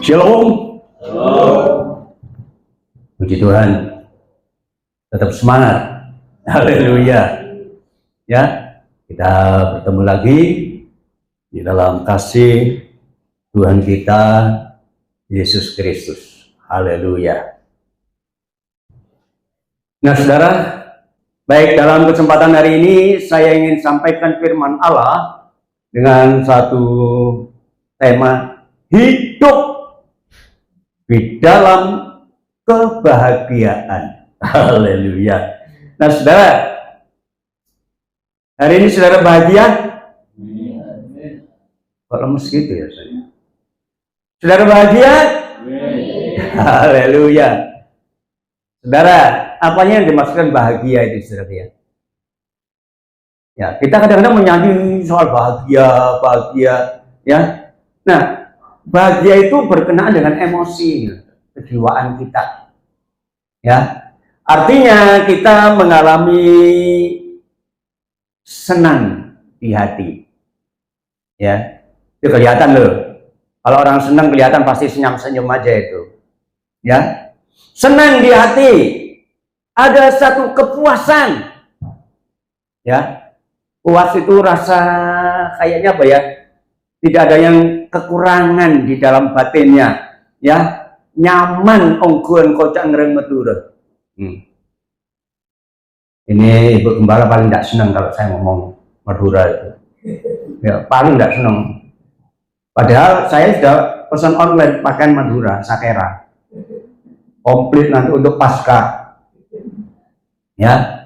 Shalom. Puji Tuhan. Tetap semangat. Haleluya. Ya, kita bertemu lagi di dalam kasih Tuhan kita Yesus Kristus. Haleluya. Nah, saudara, baik, dalam kesempatan hari ini saya ingin sampaikan firman Allah dengan satu tema hidup di dalam kebahagiaan. Haleluya. Nah, saudara, hari ini saudara bahagia? Kok lemes gitu ya saya? Saudara bahagia? Haleluya. Saudara, apanya yang dimaksudkan bahagia itu, saudara ya? Ya, kita kadang-kadang menyanyi soal bahagia, ya. Nah, bahagia itu berkenaan dengan emosi, kejiwaan kita. Ya, artinya kita mengalami senang di hati. Ya, itu kelihatan loh. Kalau orang senang kelihatan pasti senyum-senyum aja itu. Ya, senang di hati. Ada satu kepuasan. Ya, puas itu rasa kayaknya apa ya? Tidak ada yang kekurangan di dalam batinnya, ya, nyaman ongguan kocak ngereng Madura. Ini Ibu Gembala paling tidak senang kalau saya ngomong Madura itu, ya, paling tidak senang. Padahal saya sudah pesan online pakaian Madura, Sakera, komplit nanti untuk pasca. Ya,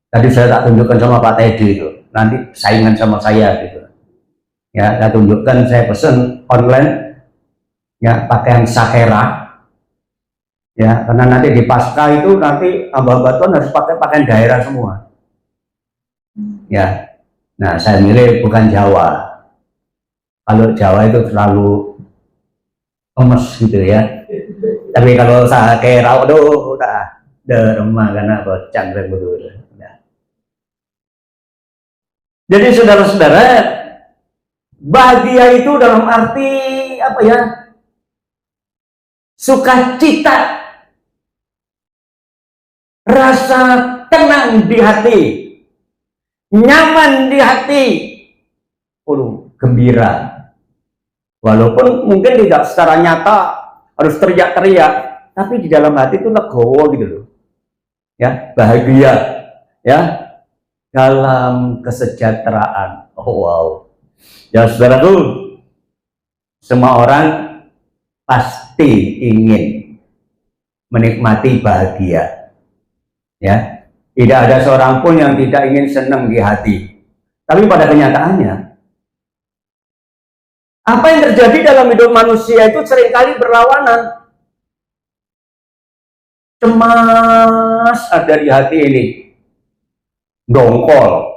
tadi saya tak tunjukkan sama Pak Teddy itu, nanti saingan sama saya gitu. Ya, saya tunjukkan, saya pesen online, ya, pakaian Sakera, ya, karena nanti di pasca itu nanti hamba-hamba Tuhan harus pakai pakaian daerah semua, ya. Nah, saya milih bukan Jawa. Kalau Jawa itu terlalu emes gitu ya. Tapi kalau Sakera, aduh, udah derma karena bocang betul. Ya. Jadi saudara-saudara, bahagia itu dalam arti apa ya? Sukacita, rasa tenang di hati, nyaman di hati, gembira. Walaupun mungkin tidak secara nyata harus teriak-teriak, tapi di dalam hati itu legowo gitu loh. Ya, bahagia, ya, dalam kesejahteraan. Oh, wow. Ya, saudaraku, semua orang pasti ingin menikmati bahagia. Ya, tidak ada seorang pun yang tidak ingin senang di hati. Tapi pada kenyataannya, apa yang terjadi dalam hidup manusia itu seringkali berlawanan. Cemas ada di hati ini, dongkol,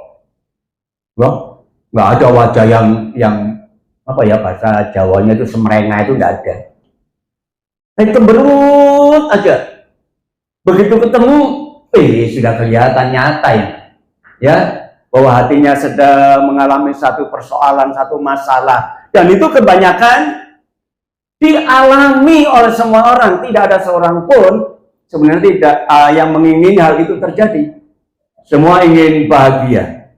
nggak ada wajah yang apa ya, bahasa Jawanya itu semerengah, itu nggak ada. Cemberut aja. Begitu ketemu, sudah kelihatan nyata ya, bahwa hatinya sedang mengalami satu persoalan, satu masalah, dan itu kebanyakan dialami oleh semua orang. Tidak ada seorang pun sebenarnya tidak yang mengingini hal itu terjadi. Semua ingin bahagia,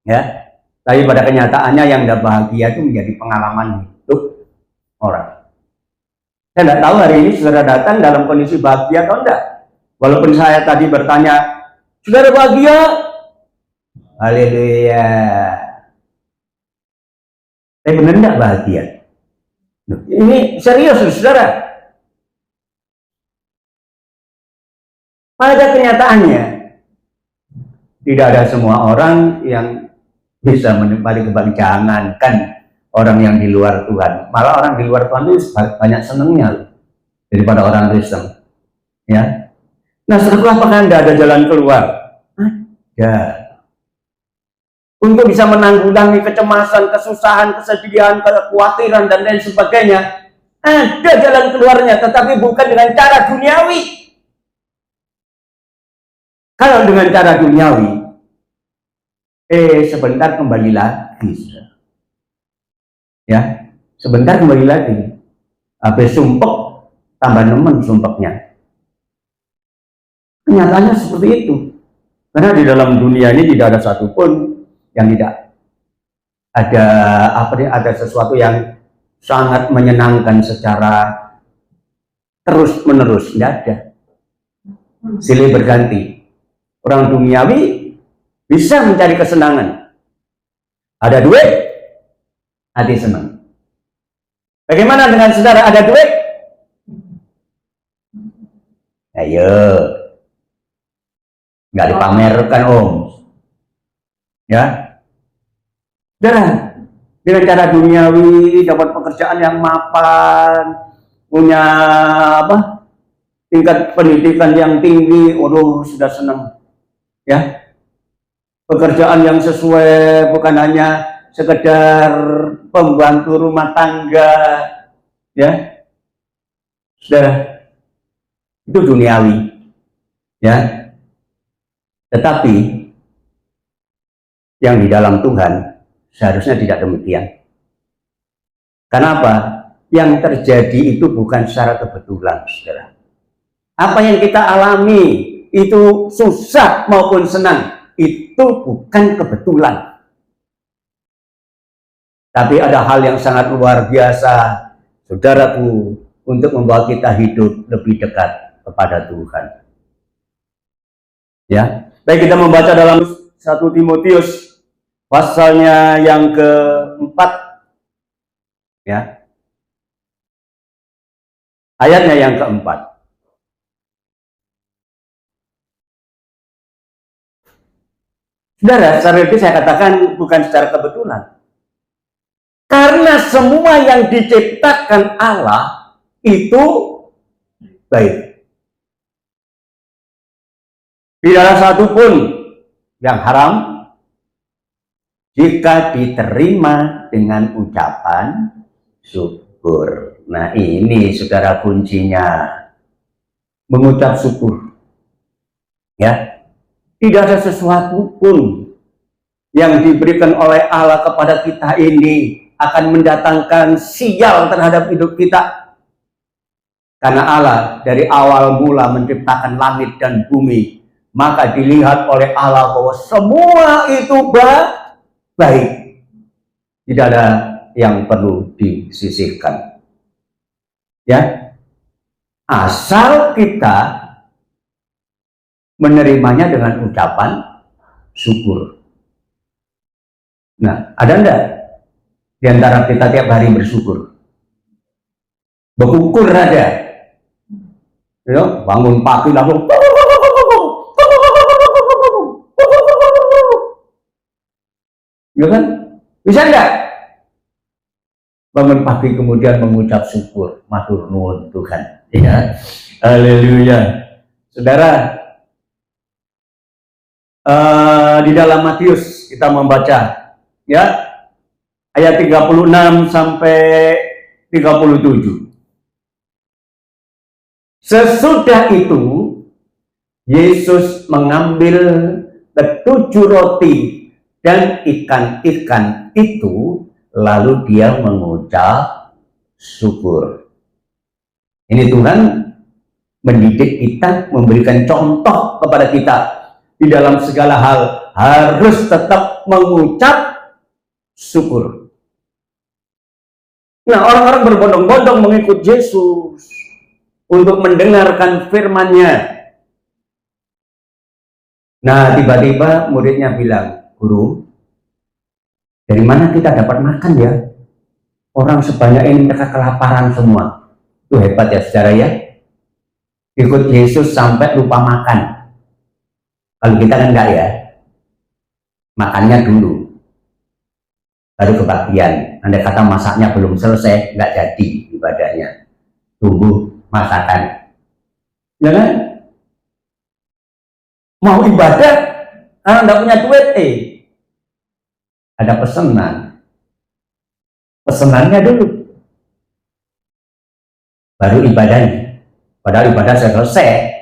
ya. Tapi pada kenyataannya yang tidak bahagia itu menjadi pengalaman hidup orang. Saya tidak tahu hari ini saudara datang dalam kondisi bahagia atau enggak. Walaupun saya tadi bertanya, saudara bahagia? Haleluya. Tapi benar enggak bahagia? Ini serius, saudara. Pada kenyataannya, tidak ada semua orang yang bisa menikmati kebahagiaan. Jangankan orang yang di luar Tuhan, malah orang di luar Tuhan itu banyak senangnya daripada orang Kristen. Ya. Nah, setelah apakah Anda ada jalan keluar? Ada. Untuk bisa menanggulangi kecemasan, kesusahan, kesedihan, kekhawatiran, dan lain sebagainya, ada jalan keluarnya, tetapi bukan dengan cara duniawi. Kalau dengan cara duniawi, sebentar kembali lagi, ya, sebentar kembali lagi. Habis sumpek, tambah nemen sumpeknya. Kenyataannya seperti itu. Karena di dalam dunia ini tidak ada satupun yang tidak ada sesuatu yang sangat menyenangkan secara terus menerus, tidak ada. Silih berganti. Orang duniawi bisa mencari kesenangan. Ada duit, hati senang. Bagaimana dengan saudara ada duit? Ayo, nggak dipamerkan om. Ya, saudara, dengan cara duniawi dapat pekerjaan yang mapan, punya tingkat pendidikan yang tinggi, sudah senang. Ya, pekerjaan yang sesuai, bukan hanya sekedar pembantu rumah tangga, ya, saudara, itu duniawi, ya. Tetapi yang di dalam Tuhan seharusnya tidak demikian. Kenapa? Yang terjadi itu bukan secara kebetulan, saudara. Apa yang kita alami itu susah maupun senang, itu bukan kebetulan. Tapi ada hal yang sangat luar biasa, saudaraku, untuk membawa kita hidup lebih dekat kepada Tuhan. Ya, baik, kita membaca dalam 1 Timotius pasalnya yang keempat, ya, ayatnya yang keempat. Saudara, secara itu saya katakan bukan secara kebetulan. Karena semua yang diciptakan Allah itu baik. Tidak ada satupun yang haram jika diterima dengan ucapan syukur. Nah, ini saudara kuncinya, mengucap syukur. Ya, tidak ada sesuatu pun yang diberikan oleh Allah kepada kita ini akan mendatangkan sial terhadap hidup kita. Karena Allah dari awal mula menciptakan langit dan bumi, maka dilihat oleh Allah bahwa semua itu baik. Tidak ada yang perlu disisihkan. Ya, asal kita menerimanya dengan ucapan syukur. Nah, ada enggak di antara kita tiap hari bersyukur? Bersyukur ada. Ya, bangun pagi langsung ya kan? Bisa enggak? Bangun pagi kemudian mengucap syukur, matur nuwun Tuhan. Ya. Haleluya. Saudara, di dalam Matius kita membaca, ya, ayat 36 sampai 37. Sesudah itu Yesus mengambil ke-7 roti dan ikan-ikan itu, lalu dia mengucap syukur. Ini Tuhan mendidik kita, memberikan contoh kepada kita di dalam segala hal harus tetap mengucap syukur. Nah, orang-orang berbondong-bondong mengikut Yesus untuk mendengarkan firman-Nya. Nah, tiba-tiba muridnya bilang, "Guru, dari mana kita dapat makan ya? Orang sebanyak ini mereka kelaparan semua." Itu hebat ya saudara ya. Ikut Yesus sampai lupa makan. Kalau kita kan enggak ya. Makannya dulu, baru kebagian. Andai kata masaknya belum selesai, enggak jadi ibadahnya. Tunggu masakan. Ya kan? Mau ibadah, karena enggak punya duit, ada pesanan. Pesanannya dulu, baru ibadahnya. Padahal ibadah selesai.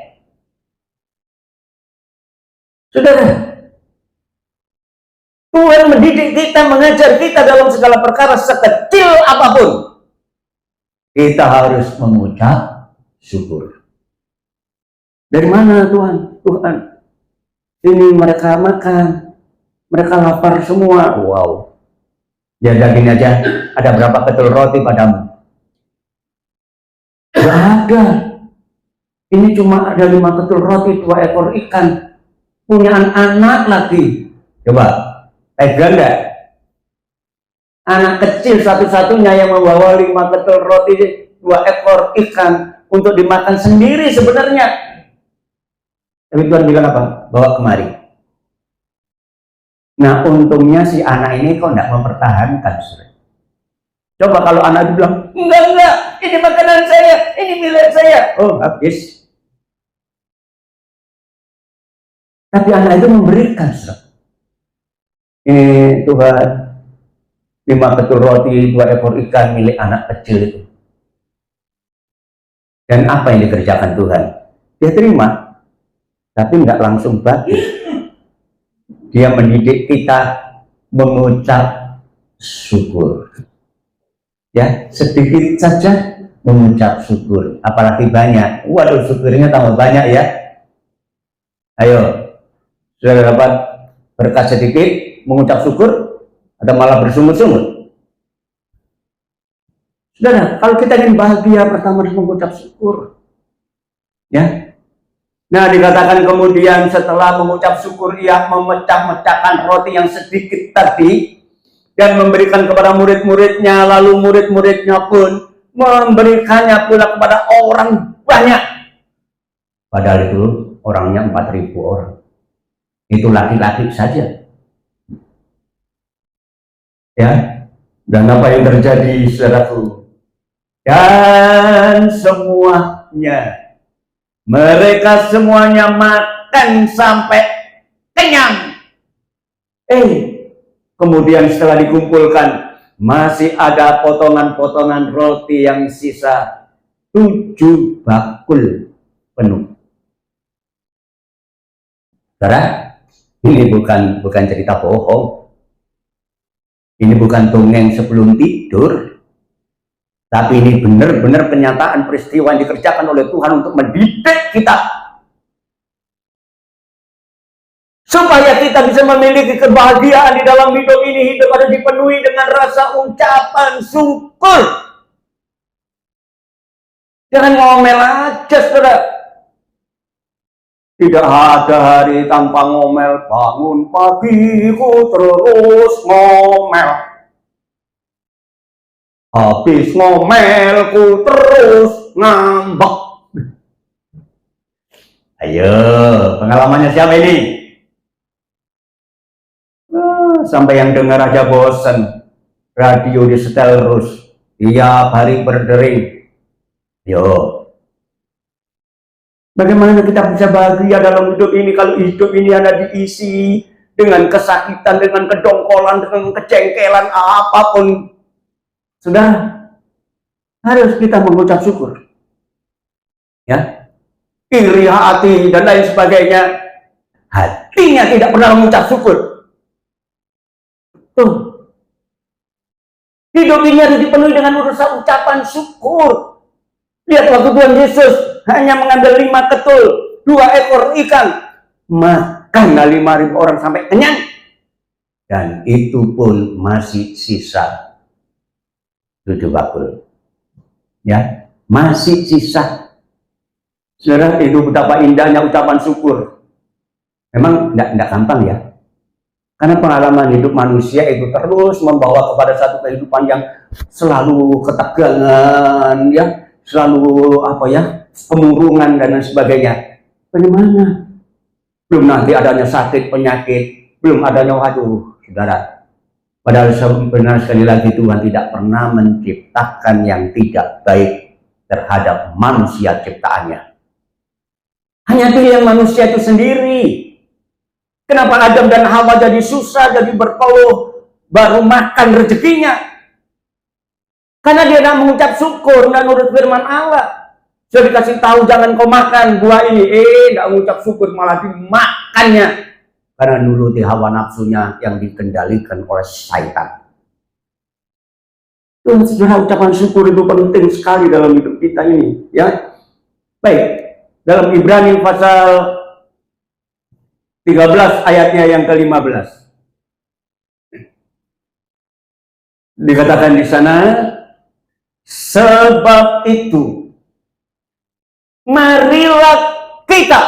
Saudara, Tuhan mendidik kita, mengajar kita dalam segala perkara sekecil apapun. Kita harus mengucap syukur. Dari mana Tuhan? Tuhan, ini mereka makan, mereka lapar semua. Wow. Jaga gini aja, ada berapa ketul roti padamu? Gak ada. Ini cuma ada 5 ketul roti, 2 ekor ikan. Punya anak lagi. Coba, tega enggak? Anak kecil satu-satunya yang membawa 5 ketul roti, 2 ekor ikan untuk dimakan sendiri sebenarnya. Tapi Tuhan bilang apa? Bawa kemari. Nah, untungnya si anak ini kok enggak mempertahankan. Coba kalau anak itu bilang, enggak, ini makanan saya, ini milik saya. Oh, habis. Tapi anak itu memberikan. Ini Tuhan, 5 ketul roti, 2 ekor ikan milik anak kecil itu. Dan apa yang dikerjakan Tuhan? Dia terima, tapi enggak langsung bagi. Dia mendidik kita mengucap syukur. Ya, sedikit saja mengucap syukur, apalagi banyak. Waduh, syukurnya tambah banyak ya. Ayo, sudah dapat berkat sedikit mengucap syukur atau malah bersungut-sungut? Saudara, kalau kita ingin bahagia, pertama harus mengucap syukur. Ya. Nah, dikatakan kemudian setelah mengucap syukur, ia memecah-mecahkan roti yang sedikit tadi dan memberikan kepada murid-muridnya, lalu murid-muridnya pun memberikannya pula kepada orang banyak. Padahal itu orangnya 4.000 orang. Itu laki-laki saja. Ya, dan apa yang terjadi, saudaraku? Dan semuanya, mereka semuanya makan sampai kenyang. Kemudian setelah dikumpulkan, masih ada potongan-potongan roti yang sisa 7 bakul penuh. Saudara, ini bukan cerita bohong. Ini bukan dongeng sebelum tidur. Tapi ini benar-benar kenyataan peristiwa yang dikerjakan oleh Tuhan untuk mendidik kita. Supaya kita bisa memiliki kebahagiaan di dalam hidup ini. Hidup harus dipenuhi dengan rasa ucapan syukur. Jangan ngomel aja, saudara. Tidak ada hari tanpa ngomel. Bangun pagi ku terus ngomel. Habis ngomel ku terus ngambek. Ayo, pengalamannya siapa ini? Sampai yang dengar aja bosan. Radio di setel terus, tiap hari berdering. Yo, bagaimana kita bisa bahagia dalam hidup ini kalau hidup ini ada diisi dengan kesakitan, dengan kedongkolan, dengan kejengkelan, apapun. Sudah harus kita mengucap syukur. Ya, iri hati dan lain sebagainya. Hatinya tidak pernah mengucap syukur. Tuh. Hidup ini harus dipenuhi dengan urusan ucapan syukur. Lihat waktu Tuhan Yesus hanya mengambil 5 ketul, 2 ekor ikan, makan 5.000 orang sampai kenyang. Dan itu pun masih sisa 7 bakul. Ya, masih sisa. Saudara, itu betapa indahnya ucapan syukur. Memang enggak gampang ya. Karena pengalaman hidup manusia itu terus membawa kepada satu kehidupan yang selalu ketegangan, ya, selalu kemurungan dan lain sebagainya. Bagaimana? Belum nanti adanya sakit, penyakit, belum adanya saudara. Padahal sebenarnya sekali lagi Tuhan tidak pernah menciptakan yang tidak baik terhadap manusia ciptaannya. Hanya pilihan manusia itu sendiri. Kenapa Adam dan Hawa jadi susah, jadi berpeluh, baru makan rezekinya? Karena dia tidak mengucap syukur, tidak nurut firman Allah. Sudah dikasih tahu jangan kau makan buah ini, tidak mengucap syukur malah dimakannya. Karena nuruti hawa nafsunya yang dikendalikan oleh syaitan. Saudara, ucapan syukur itu penting sekali dalam hidup kita ini, ya. Baik, dalam Ibrani pasal 13 ayatnya yang ke-15. Dikatakan di sana, sebab itu marilah kita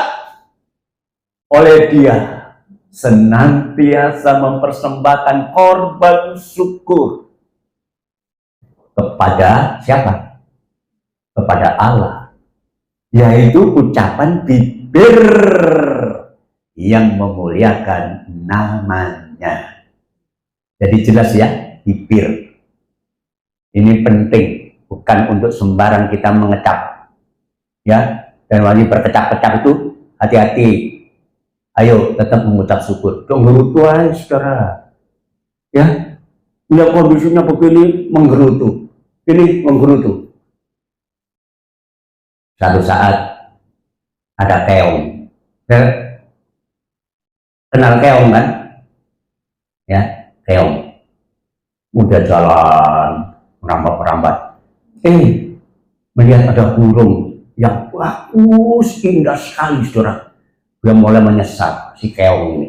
oleh Dia senantiasa mempersembahkan korban syukur kepada siapa? Kepada Allah, yaitu ucapan bibir yang memuliakan namanya. Jadi jelas ya, bibir ini penting, bukan untuk sembarang kita mengecap, ya. Dan wajib berkecap-kecap itu hati-hati. Ayo tetap mengucap syukur. Jangan gerutu aja, saudara. Ya, lihat kondisinya begini, menggerutu. Ini menggerutu. Satu saat ada keong. Ya, kenal keong kan? Ya, keong. Udah jalan, merambat-merambat. Melihat ada burung yang bagus, indah sekali, saudara. Dia mulai menyesal, si keong ini.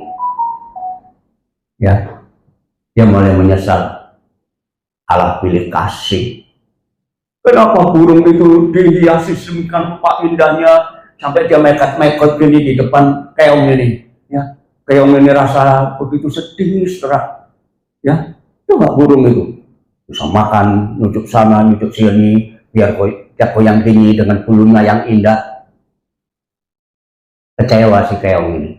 Ya, dia mulai menyesal. Allah pilih kasih. Kenapa burung itu dihiasi sedemikian rupa indahnya sampai dia mekot-mekot gini di depan keong ini? Ya, keong ini rasa begitu sedih, saudara. Ya, coba burung itu bisa makan, nujuk sana, nujuk sini, biar dia goyang tinggi dengan bulunya yang indah. Kecewa si keong ini.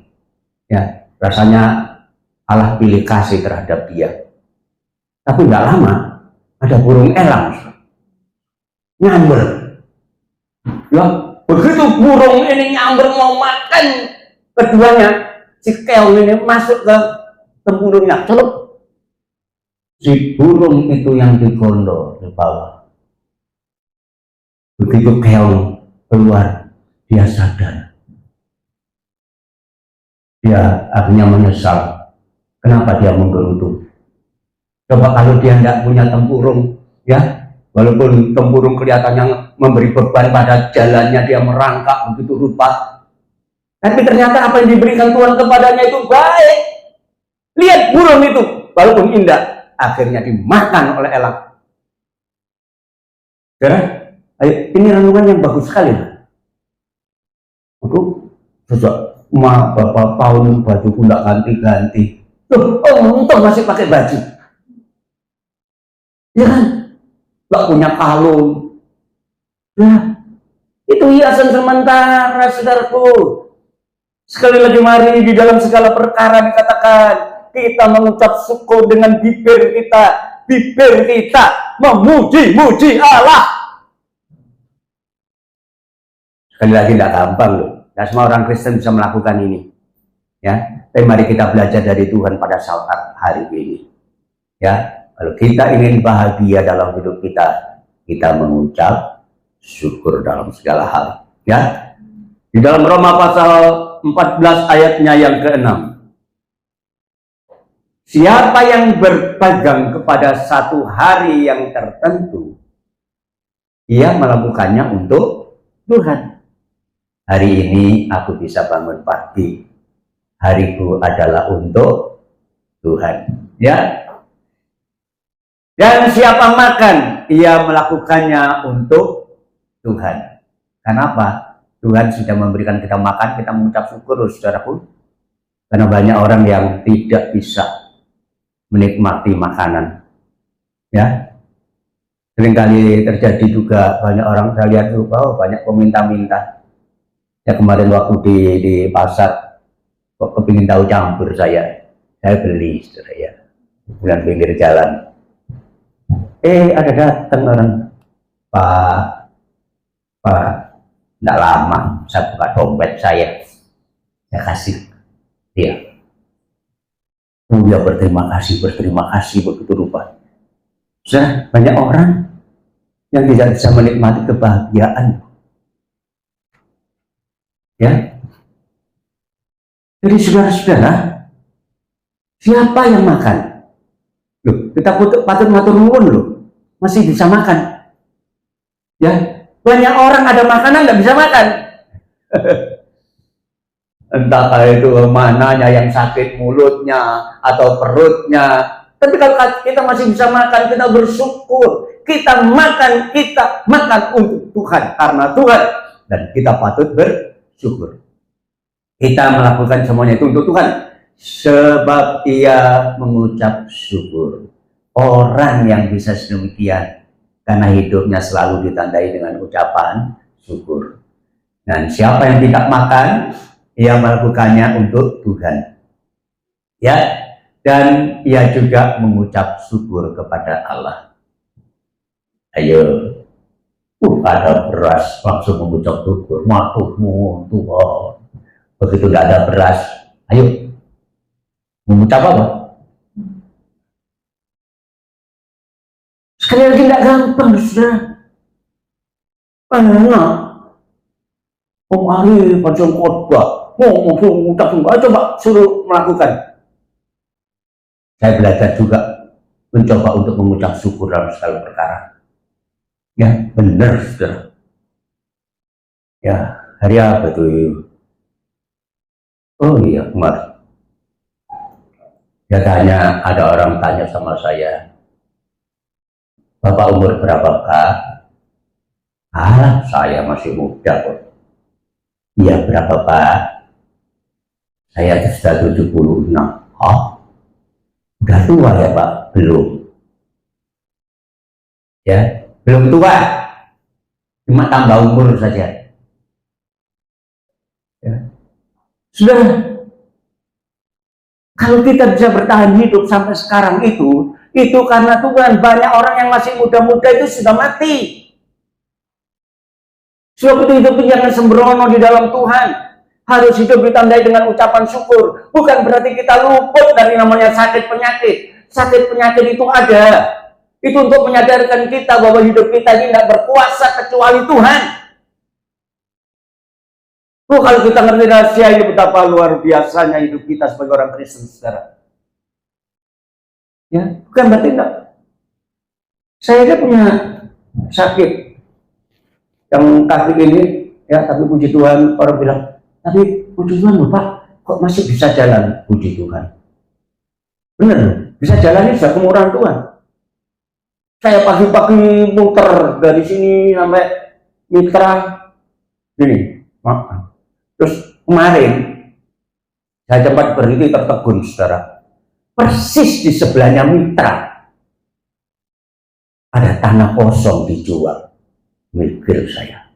Ya, rasanya Allah pilih kasih terhadap dia. Tapi nggak lama ada burung elang nyamber. Ya, begitu burung ini nyamber mau makan keduanya, si keong ini masuk ke tempurungnya, celup. Si burung itu yang digondol di bawah. Begitu keong keluar, dia sadar. Dia akhirnya menyesal. Kenapa dia menggerutu? Coba kalau dia tidak punya tempurung, ya, walaupun tempurung kelihatannya memberi beban pada jalannya, dia merangkak begitu rupa, tapi ternyata apa yang diberikan Tuhan kepadanya itu baik. Lihat burung itu, walaupun indah, akhirnya dimakan oleh elang. Saudara, ini renungan yang bagus sekali. Aku sejak beberapa tahun bajuku tidak ganti-ganti. Untung masih pakai baju. Ya kan? Gak punya kalung. Nah, itu hiasan sementara, saudaraku. Sekali lagi mari di dalam segala perkara dikatakan kita mengucap syukur dengan bibir kita. Bibir kita memuji-muji Allah. Sekali lagi tidak gampang loh. Tidak semua orang Kristen bisa melakukan ini. Ya, tapi mari kita belajar dari Tuhan pada saat hari ini. Ya, kalau kita ingin bahagia dalam hidup kita, kita mengucap syukur dalam segala hal. Ya, di dalam Roma pasal 14 ayatnya yang ke-6. Siapa yang berpegang kepada satu hari yang tertentu, ia melakukannya untuk Tuhan. Hari ini aku bisa bangun pagi. Hariku adalah untuk Tuhan. Ya. Dan siapa makan, ia melakukannya untuk Tuhan. Kenapa? Tuhan sudah memberikan kita makan, kita mengucap syukur, saudaraku. Karena banyak orang yang tidak bisa menikmati makanan. Ya. Seringkali terjadi juga banyak orang, saya lihat juga, banyak peminta-minta. Ya, kemarin waktu di pasar, kok kepingin tahu campur saya beli, saudara ya. Bulan pinggir jalan. Ada datang orang, Pak, tidak lama saya buka dompet saya kasih dia. Dia berterima kasih begitu rupa. Sudah banyak orang yang tidak bisa menikmati kebahagiaan. Ya, jadi saudara-saudara, siapa yang makan? Loh, kita patut matur nuwun loh. masih bisa makan. Ya, banyak orang ada makanan nggak bisa makan. Entah itu mananya yang sakit mulutnya atau perutnya. Tapi kalau kita masih bisa makan, kita bersyukur. Kita makan untuk Tuhan, karena Tuhan, dan kita patut bersyukur. Kita melakukan semuanya itu untuk Tuhan, sebab Ia mengucap syukur. Orang yang bisa sedemikian karena hidupnya selalu ditandai dengan ucapan syukur. Dan siapa yang tidak makan, ia melakukannya untuk Tuhan. Ya, dan ia juga mengucap syukur kepada Allah. Ayo, ada beras langsung mengucap syukur. Maturmu Tuhan. Begitu tidak ada beras, ayo mengucap apa? Sekali lagi tidak gampang, saudara. Karena Om Ali panjang khotbah, mengucap syukur. Ayo coba suruh melakukan. Saya belajar juga mencoba untuk mengucap syukur dalam segala perkara. Ya, benar, saudara. Ya, hari apa tuh? Oh iya, kemarin. Ada orang tanya sama saya, Bapak umur berapakah? Saya masih muda kok. Iya, berapa Pak? Saya sudah 76. Oh, udah tua ya Pak? Belum. Ya, belum tua. Cuma tambah umur saja. Ya. Sudah. Kalau kita bisa bertahan hidup sampai sekarang itu karena Tuhan. Banyak orang yang masih muda-muda itu sudah mati. Sebab itu hidup jangan sembrono di dalam Tuhan. Harus hidup ditandai dengan ucapan syukur. Bukan berarti kita luput dari namanya sakit penyakit. Sakit penyakit itu ada. Itu untuk menyadarkan kita bahwa hidup kita ini tidak berkuasa kecuali Tuhan. Kalau kita ngerti rahasia ini, betapa luar biasanya hidup kita sebagai orang Kristen, saudara. Ya, bukan berarti enggak. Saya punya sakit yang kaki ini, ya, tapi puji Tuhan, orang bilang, tapi puji Tuhan Bapak, kok masih bisa jalan? Puji Tuhan. Benar, bisa jalan ini sudah kemurahan Tuhan. Saya pagi-pagi muter dari sini sampai Mitra, ini, maaf. Terus kemarin saya sempat berhenti tertegun, saudara. Persis di sebelahnya Mitra ada tanah kosong dijual. Mikir saya,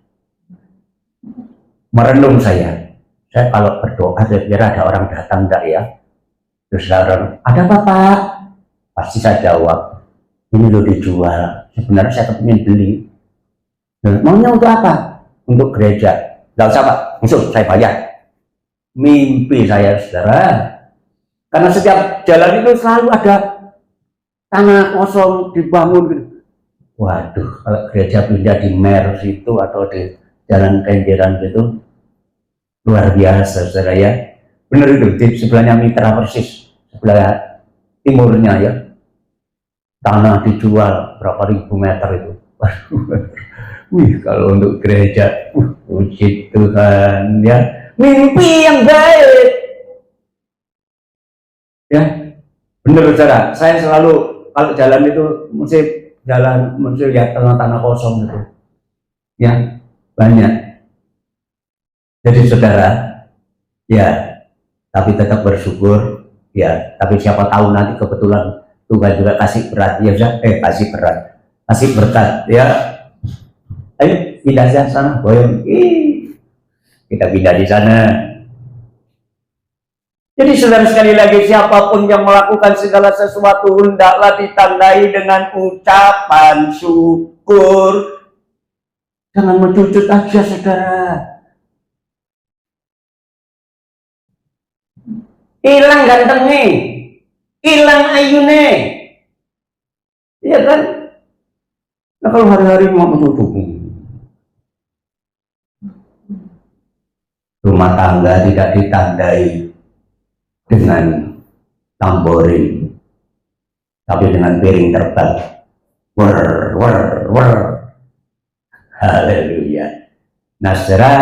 merenung saya kalau berdoa kira-kira ada orang datang enggak ya? Terus orang, ada Bapak? Pasti saya jawab, ini lo dijual. Sebenarnya saya kepingin beli. Maunya untuk apa? Untuk gereja. Nggak usah Pak, langsung saya bayar. Mimpi saya, saudara. Karena setiap jalan itu selalu ada tanah kosong dibangun gitu. Waduh, kalau gereja pindah di Mer itu atau di Jalan Kenjeran gitu, luar biasa, saudara ya. Benar itu, di sebelahnya Mitra persis, sebelah timurnya ya. Tanah dijual berapa ribu meter itu. Waduh. Wih, kalau untuk gereja, puji Tuhan ya, mimpi yang baik. Ya, benar saudara. Saya selalu kalau jalan itu mesti lihat tanah-tanah kosong itu. Ya, banyak. Jadi saudara, ya, tapi tetap bersyukur. Ya, tapi siapa tahu nanti kebetulan Tuhan juga kasih berat, ya kasih berkat, ya. Ayo pindah ke sana, boyong. Kita pindah di sana. Jadi saudara, sekali lagi, siapapun yang melakukan segala sesuatu hendaklah ditandai dengan ucapan syukur. Jangan mencucut aja, saudara. Hilang gantengnya, hilang ayune. Iya kan? Nah, kalau hari-hari mau mencucut, rumah tangga tidak ditandai dengan tamborin, tapi dengan piring terbang. Wer. Haleluya. Nah, saudara,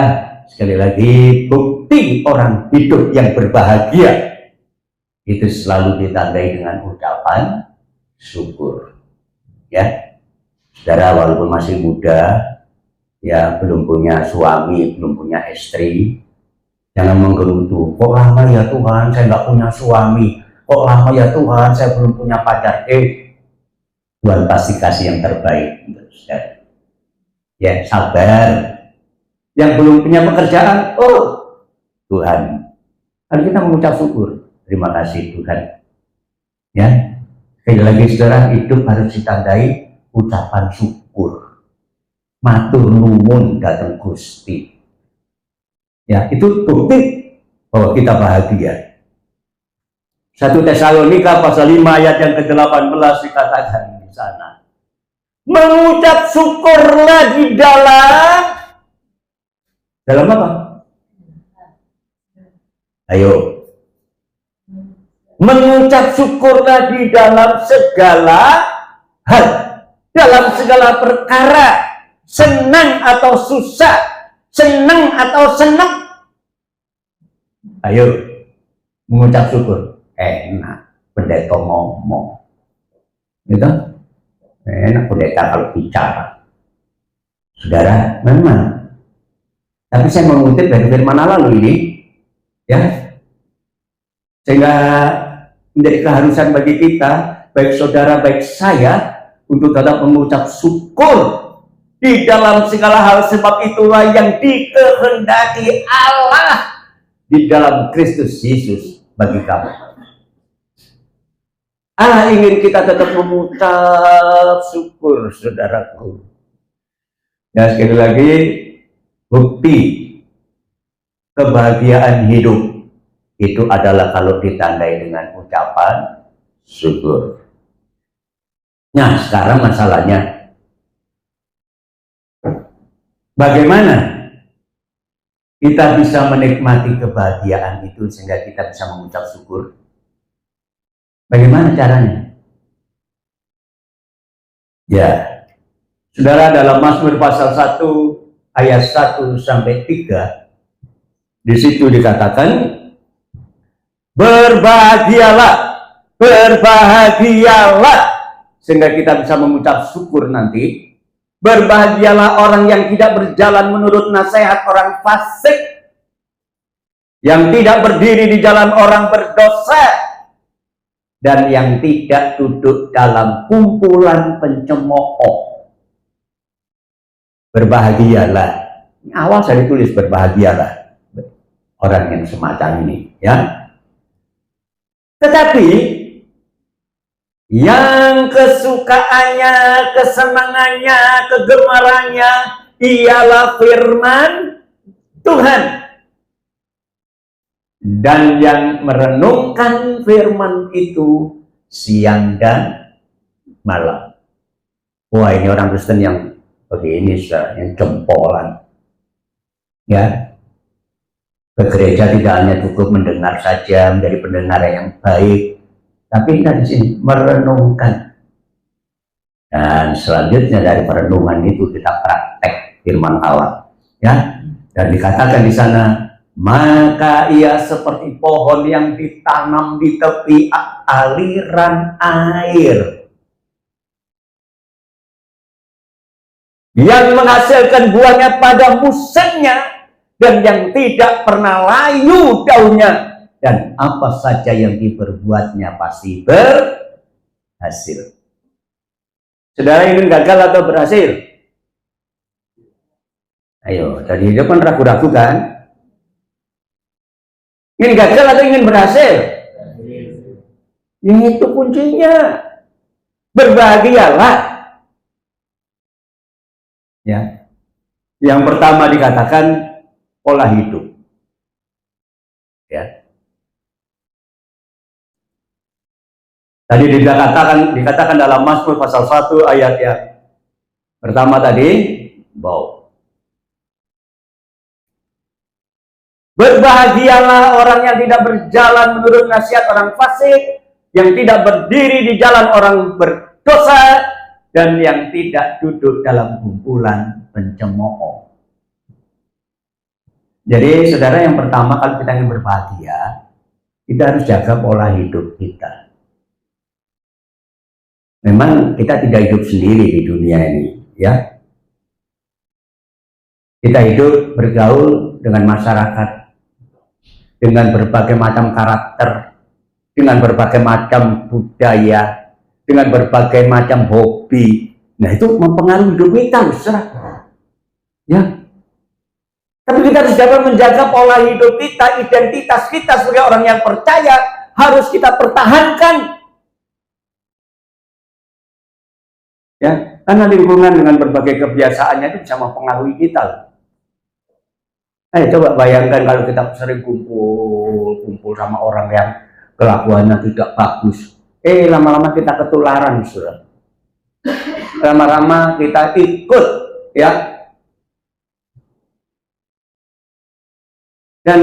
sekali lagi, bukti orang hidup yang berbahagia itu selalu ditandai dengan ucapan syukur. Ya, saudara, walaupun masih muda, ya belum punya suami, belum punya istri, jangan menggerutu. Kok lama ya Tuhan, saya nggak punya suami. Kok lama ya Tuhan, saya belum punya pacar. Tuhan pasti kasih yang terbaik untuk saudara. Ya, sabar. Yang belum punya pekerjaan, oh Tuhan, hari kita mengucap syukur. Terima kasih Tuhan. Ya, sekali lagi saudara, hidup harus ditandai ucapan syukur. Matur nuwun datang Gusti. Ya, itu bukti bahwa kita bahagia. 1 Tesalonika pasal 5 ayat yang ke-18 dikatakan di sana, mengucap syukurlah di dalam apa? Ayo. Mengucap syukurlah di dalam segala hal, dalam segala perkara, senang atau susah, senang atau senang. Ayo, mengucap syukur. Enak, pendeta ngomong. Gitu? Enak pendeta kalau bicara. Saudara, memang. Tapi saya mengutip dari firman Allah lalu ini, ya, sehingga menjadi keharusan bagi kita, baik saudara, baik saya, untuk tetap mengucap syukur di dalam segala hal, sebab itulah yang dikehendaki Allah di dalam Kristus Yesus bagi kamu. Allah ingin kita tetap mengucap syukur, saudaraku. Dan sekali lagi, bukti kebahagiaan hidup itu adalah kalau ditandai dengan ucapan syukur. Nah, sekarang masalahnya, bagaimana kita bisa menikmati kebahagiaan itu sehingga kita bisa mengucap syukur? Bagaimana caranya? Ya, saudara, dalam Mazmur pasal 1 ayat 1 sampai 3, di situ dikatakan, berbahagialah, berbahagialah, sehingga kita bisa mengucap syukur nanti. Berbahagialah orang yang tidak berjalan menurut nasihat orang fasik, yang tidak berdiri di jalan orang berdosa, dan yang tidak duduk dalam kumpulan pencemooh. Berbahagialah. Awal saya ditulis berbahagialah orang yang semacam ini, ya. Tetapi yang kesukaannya, kesenangannya, kegemarannya ialah firman Tuhan. Dan yang merenungkan firman itu siang dan malam. Wah, ini orang Kristen yang begini, yang jempolan. Ya, ke gereja tidak hanya cukup mendengar saja, menjadi pendengar yang baik, tapi kita di sini merenungkan. Dan selanjutnya dari perenungan itu kita praktek firman Allah. Ya, dan dikatakan di sana, maka ia seperti pohon yang ditanam di tepi aliran air, yang menghasilkan buahnya pada musimnya, dan yang tidak pernah layu daunnya, dan apa saja yang diperbuatnya pasti berhasil. Saudara ingin gagal atau berhasil? Ayo, tadi itu kan ragu-ragu kan? Ingin gagal atau ingin berhasil? Yang itu kuncinya. Berbahagialah. Ya. Yang pertama dikatakan pola hidup. Ya. Tadi dikatakan dalam Mazmur pasal 1 ayat yang pertama tadi, bahwa berbahagialah orang yang tidak berjalan menurut nasihat orang fasik, yang tidak berdiri di jalan orang berdosa, dan yang tidak duduk dalam kumpulan pencemooh. Jadi saudara, yang pertama kalau kita ingin berbahagia, kita harus jaga pola hidup kita. Memang kita tidak hidup sendiri di dunia ini, ya. Kita hidup bergaul dengan masyarakat, dengan berbagai macam karakter, dengan berbagai macam budaya, dengan berbagai macam hobi. Nah, itu mempengaruhi hidup kita, saudara. Ya. Tapi kita harus menjaga pola hidup kita, identitas kita sebagai orang yang percaya harus kita pertahankan. Ya, karena lingkungan dengan berbagai kebiasaannya itu bisa mempengaruhi kita. Ayo coba bayangkan kalau kita sering kumpul sama orang yang kelakuannya tidak bagus. Lama-lama kita ketularan, saudara. Lama-lama kita ikut, ya. Dan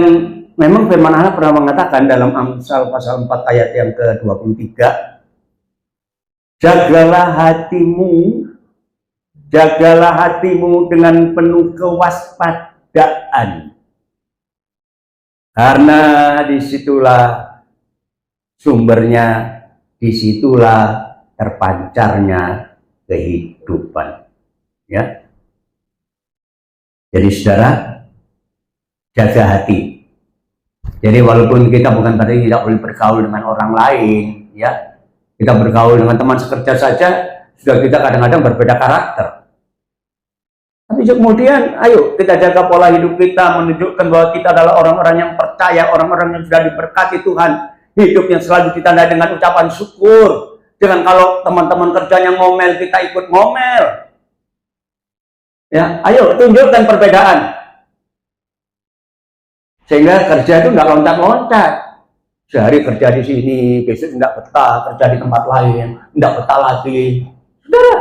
memang firman Allah pernah mengatakan dalam Amsal pasal 4 ayat yang ke-23, jagalah hatimu dengan penuh kewaspadaan, karena disitulah sumbernya, disitulah terpancarnya kehidupan. Ya, jadi saudara, jaga hati. Jadi walaupun kita bukan berarti tidak boleh bergaul dengan orang lain, ya. Kita bergaul dengan teman sekerja saja, sudah kita kadang-kadang berbeda karakter. Tapi kemudian, ayo kita jaga pola hidup kita, menunjukkan bahwa kita adalah orang-orang yang percaya, orang-orang yang sudah diberkati Tuhan. Hidup yang selalu ditandai dengan ucapan syukur. Jangan kalau teman-teman kerjanya ngomel, kita ikut ngomel. Ya, ayo tunjukkan perbedaan. Sehingga kerja itu nggak loncat-loncat. Sehari kerja di sini, besok tidak betah, kerja di tempat lain, tidak betah lagi. Saudara,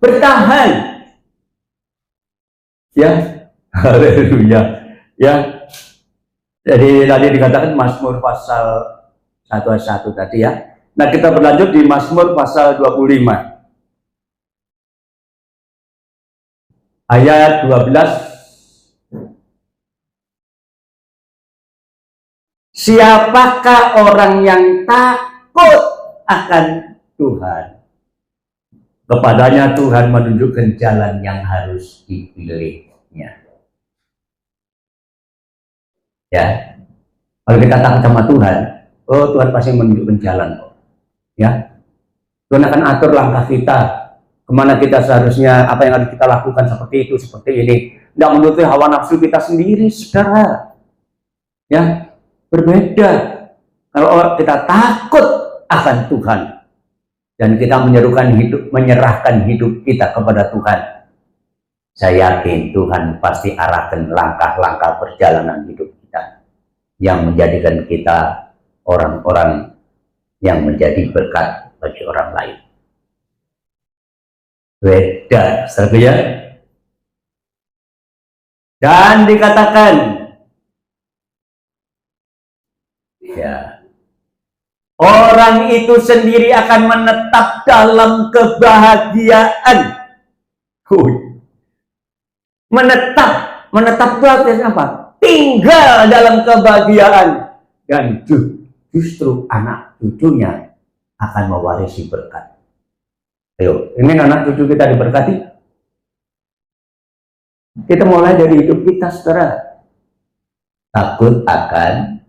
bertahan. Ya, haleluya. Ya, jadi tadi dikatakan Mazmur pasal 1 tadi, ya. Nah, kita berlanjut di Mazmur pasal 25. Ayat 12. Siapakah orang yang takut akan Tuhan? Kepadanya Tuhan menunjukkan jalan yang harus dipilihnya. Ya, kalau kita takut sama Tuhan, Tuhan pasti menunjukkan jalan. Ya, Tuhan akan atur langkah kita, kemana kita seharusnya, apa yang harus kita lakukan, seperti itu, seperti ini. Tidak menuruti hawa nafsu kita sendiri, saudara. Ya, berbeda kalau kita takut akan Tuhan dan kita menyerahkan hidup kita kepada Tuhan. Saya yakin Tuhan pasti arahkan langkah-langkah perjalanan hidup kita yang menjadikan kita orang-orang yang menjadi berkat bagi orang lain. Beda, saudara ya. Dan dikatakan, ya, orang itu sendiri akan menetap dalam kebahagiaan. Menetap itu artinya apa? Tinggal dalam kebahagiaan. Dan justru anak cucunya akan mewarisi berkat. Ayo, ini anak cucu kita diberkati. Kita mulai dari hidup kita, saudara. Takut akan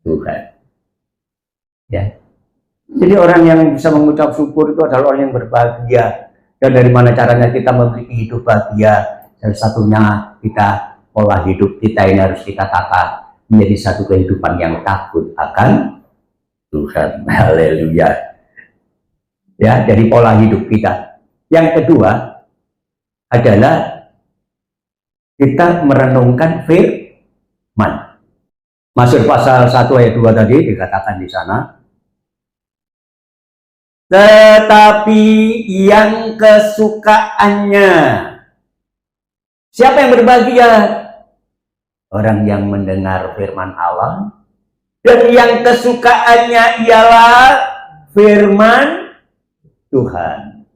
Tuhan. Ya. Jadi orang yang bisa mengucap syukur itu adalah orang yang berbahagia. Dan dari mana caranya kita memiliki hidup bahagia? Salah satunya kita, pola hidup kita ini harus kita tata menjadi satu kehidupan yang takut akan Tuhan. Haleluya. Ya, jadi pola hidup kita. Yang kedua adalah kita merenungkan firman. Mazmur pasal 1 ayat 2 tadi dikatakan di sana. Tetapi yang kesukaannya, siapa yang berbahagia? Orang yang mendengar firman Allah dan yang kesukaannya ialah firman Tuhan.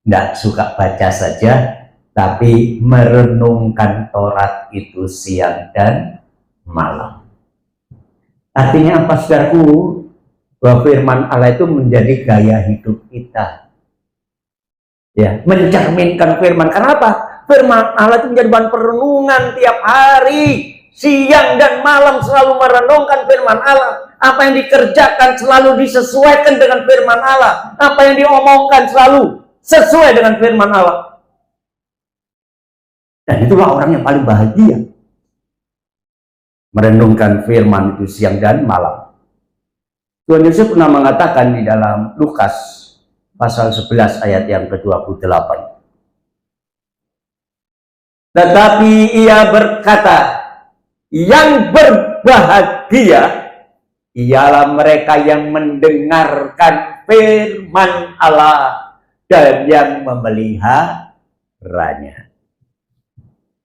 Tidak suka baca saja, tapi merenungkan Taurat itu siang dan malam. Artinya apa, saudaraku? Bahwa firman Allah itu menjadi gaya hidup kita. Ya, mencerminkan firman. Karena apa? Firman Allah itu menjadi bahan perenungan tiap hari. Siang dan malam selalu merenungkan firman Allah. Apa yang dikerjakan selalu disesuaikan dengan firman Allah. Apa yang diomongkan selalu sesuai dengan firman Allah. Dan itulah orang yang paling bahagia. Merenungkan firman itu siang dan malam. Tuhan Yesus pernah mengatakan di dalam Lukas pasal 11 ayat yang ke-28. Tetapi ia berkata, yang berbahagia ialah mereka yang mendengarkan firman Allah dan yang memeliharanya.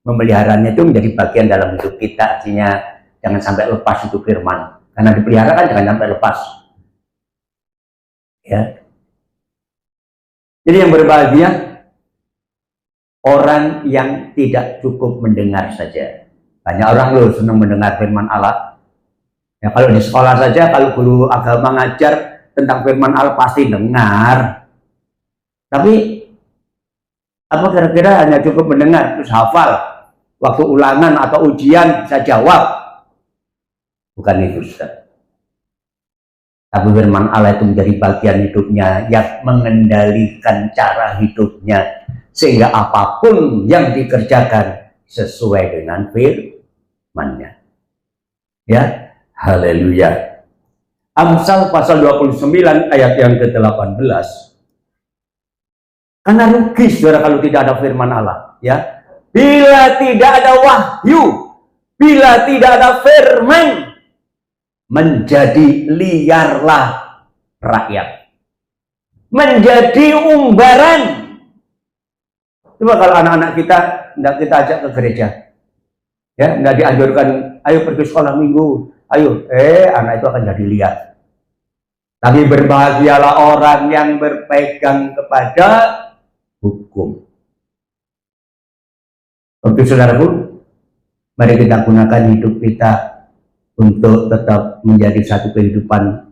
Memeliharanya itu menjadi bagian dalam hidup kita, artinya jangan sampai lepas itu firman. Karena dipelihara kan jangan sampai lepas. Ya. Jadi yang berbahagia orang yang tidak cukup mendengar saja. Banyak orang loh senang mendengar firman Allah. Ya, kalau di sekolah saja, kalau guru agama ngajar tentang firman Allah pasti dengar. Tapi apa kira-kira hanya cukup mendengar terus hafal? Waktu ulangan atau ujian bisa jawab? Bukan itu, Ustaz. Tapi firman Allah itu menjadi bagian hidupnya yang mengendalikan cara hidupnya. Sehingga apapun yang dikerjakan sesuai dengan firman-Nya. Ya, haleluya. Amsal pasal 29 ayat yang ke-18. Karena rugi saudara kalau tidak ada firman Allah, ya. Bila tidak ada wahyu, bila tidak ada firman, menjadi liarlah rakyat, menjadi umbaran. Coba kalau anak-anak kita tidak kita ajak ke gereja, ya, tidak dianjurkan, ayo pergi sekolah minggu, ayo, anak itu akan jadi liar. Tapi berbahagialah orang yang berpegang kepada hukum. Oke saudaraku, mari kita gunakan hidup kita untuk tetap menjadi satu kehidupan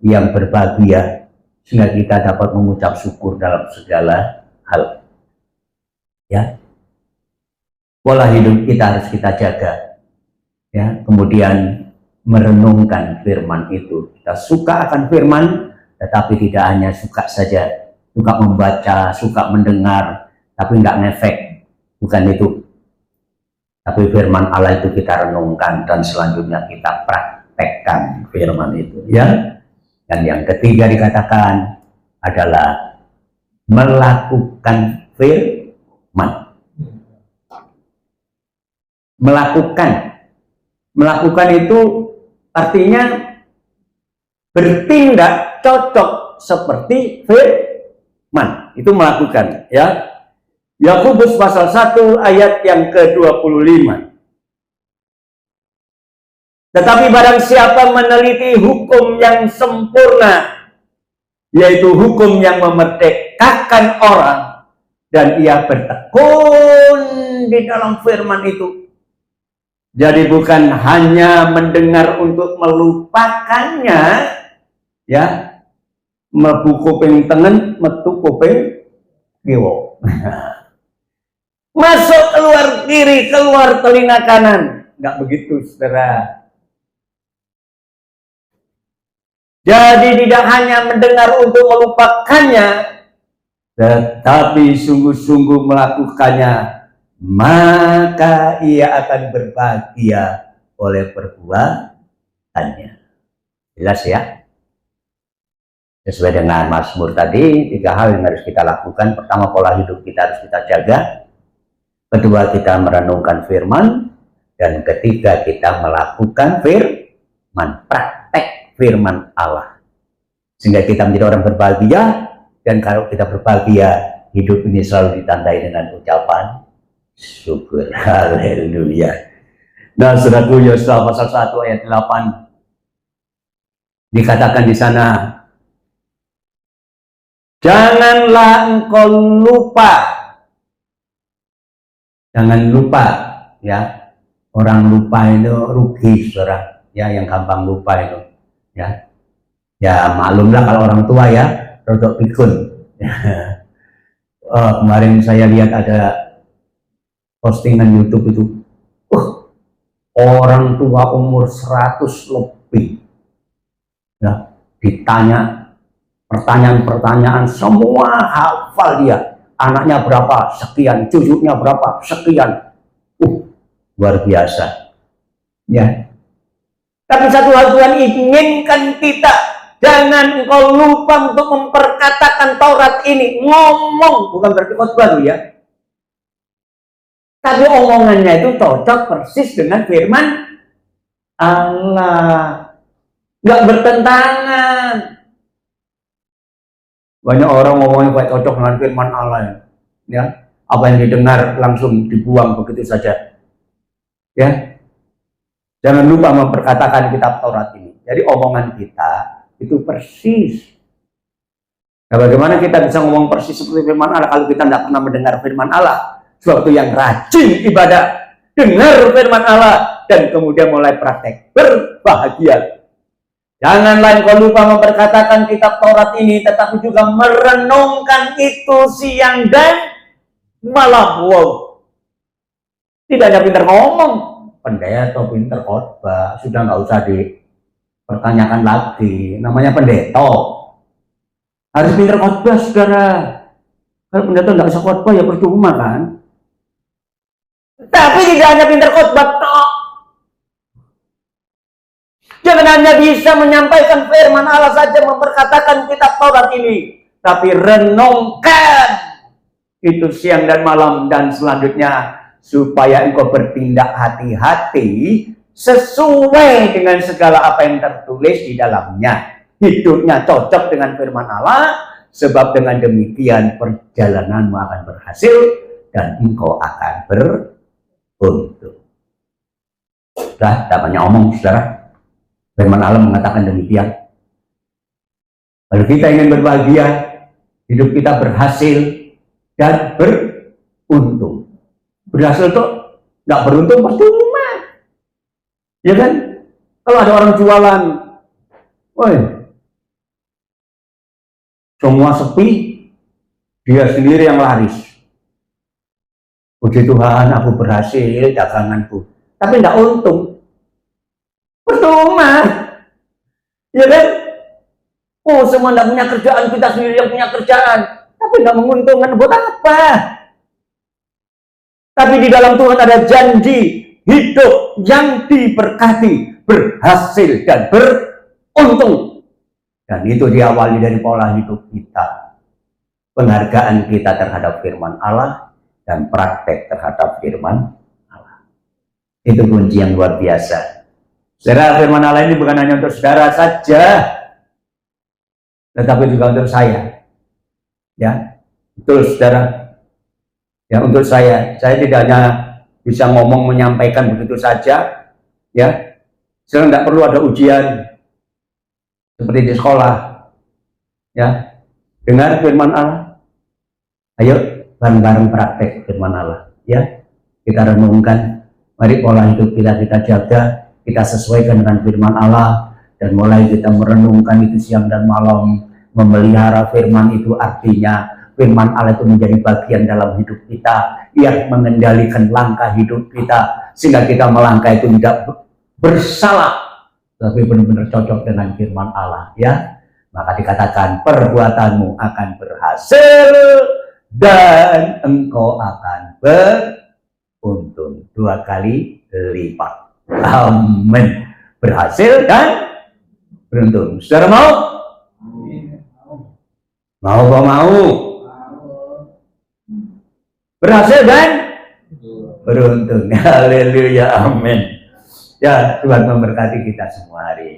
yang berbahagia, sehingga kita dapat mengucap syukur dalam segala hal. Ya, pola hidup kita harus kita jaga. Ya, kemudian merenungkan firman itu. Kita suka akan firman, tetapi tidak hanya suka saja, suka membaca, suka mendengar, tapi nggak ngefek. Bukan itu. Tapi firman Allah itu kita renungkan dan selanjutnya kita praktekkan firman itu, ya. Dan yang ketiga dikatakan adalah melakukan firman. Melakukan itu artinya bertindak cocok seperti firman. Itu melakukan, ya. Yakobus pasal 1 ayat yang ke-25. Tetapi barang siapa meneliti hukum yang sempurna, yaitu hukum yang memerdekakan orang, dan ia bertekun di dalam firman itu. Jadi bukan hanya mendengar untuk melupakannya, ya, mlebu kuping tengen, metu kuping kiwa. Masuk keluar kiri, keluar telinga kanan. Nggak begitu, saudara. Jadi tidak hanya mendengar untuk melupakannya, tetapi sungguh-sungguh melakukannya, maka ia akan berbahagia oleh perbuatannya. Jelas ya? Sesuai dengan Mazmur tadi, 3 hal yang harus kita lakukan. Pertama, pola hidup kita harus kita jaga. Kedua, kita merenungkan firman. Dan ketiga, kita melakukan firman, praktek firman Allah. Sehingga kita menjadi orang berbahagia. Dan kalau kita berbahagia, hidup ini selalu ditandai dengan ucapan syukur. Haleluya. Nah, saudaraku, Yosua pasal 1 ayat 8 dikatakan di sana, Janganlah engkau lupa. Jangan lupa, ya. Orang lupa itu rugi, saudara. Ya, yang gampang lupa itu, ya. Ya maklumlah kalau orang tua ya, rodok pikun. Kemarin saya lihat ada postingan YouTube itu, orang tua umur 100 lebih, ya, ditanya pertanyaan-pertanyaan, semua hafal dia. Anaknya berapa? Sekian. Cucunya berapa? Sekian. Luar biasa. Ya. Tapi satu hal Tuhan inginkan kita, jangan engkau lupa untuk memperkatakan Taurat ini. Ngomong, bukan berarti khotbah ya. Tapi omongannya itu cocok persis dengan firman Allah. Nggak bertentangan. Banyak orang ngomongnya kayak cocok dengan firman Allah, ya. Apa yang didengar langsung dibuang begitu saja, ya. Jangan lupa memperkatakan kitab Taurat ini. Jadi omongan kita itu persis. Nah, bagaimana kita bisa ngomong persis seperti firman Allah kalau kita tidak pernah mendengar firman Allah? Sebab itu yang rajin ibadah, dengar firman Allah dan kemudian mulai praktek, berbahagia. Janganlah engkau lupa memperkatakan kitab Taurat ini, tetapi juga merenungkan itu siang dan malam. Wow. Tidak hanya pintar ngomong, pendeta atau pintar khotbah, sudah nggak usah dipertanyakan lagi. Namanya pendeta. Harus pintar khotbah, saudara. Kalau pendeta nggak bisa khotbah ya percuma kan. Tapi tidak hanya pintar khotbah, jangan hanya bisa menyampaikan firman Allah saja, memperkatakan kitab Taurat ini, tapi renungkan itu siang dan malam, dan selanjutnya supaya engkau bertindak hati-hati sesuai dengan segala apa yang tertulis di dalamnya. Hidupnya cocok dengan firman Allah, sebab dengan demikian perjalananmu akan berhasil dan engkau akan beruntung. Sudah, tak banyak omong, saudara. Firman Allah mengatakan demikian. Kalau kita ingin berbahagia, hidup kita berhasil dan beruntung. Berhasil tuh nggak beruntung percuma, ya kan? Kalau ada orang jualan, woi, semua sepi, dia sendiri yang laris. Puji Tuhan, aku berhasil daganganku, tapi nggak untung. Percuma, ya kan? Oh, semua tidak punya kerjaan, kita sendiri yang punya kerjaan, tapi tidak menguntungkan, buat apa? Tapi di dalam Tuhan ada janji hidup yang diberkati, berhasil dan beruntung. Dan itu diawali dari pola hidup kita, penghargaan kita terhadap firman Allah dan praktek terhadap firman Allah. Itu kunci yang luar biasa. Saudara, firman Allah ini bukan hanya untuk saudara saja, tetapi juga untuk saya. Ya, betul saudara. Ya, untuk saya tidak hanya bisa ngomong menyampaikan begitu saja. Ya, saya tidak perlu ada ujian seperti di sekolah. Ya, dengar firman Allah. Ayo bareng-bareng praktek firman Allah. Ya, kita renungkan. Mari pola hidup kita jaga. Kita sesuaikan dengan firman Allah dan mulai kita merenungkan itu siang dan malam. Memelihara firman itu artinya firman Allah itu menjadi bagian dalam hidup kita, yang mengendalikan langkah hidup kita, sehingga kita melangkah itu tidak bersalah, tapi benar-benar cocok dengan firman Allah, ya. Maka dikatakan perbuatanmu akan berhasil dan engkau akan beruntung 2 kali lipat. Amin. Berhasil dan beruntung. Saudara mau? Mau apa mau? Berhasil dan beruntung. Haleluya, amin. Ya, Tuhan memberkati kita semua hari ini.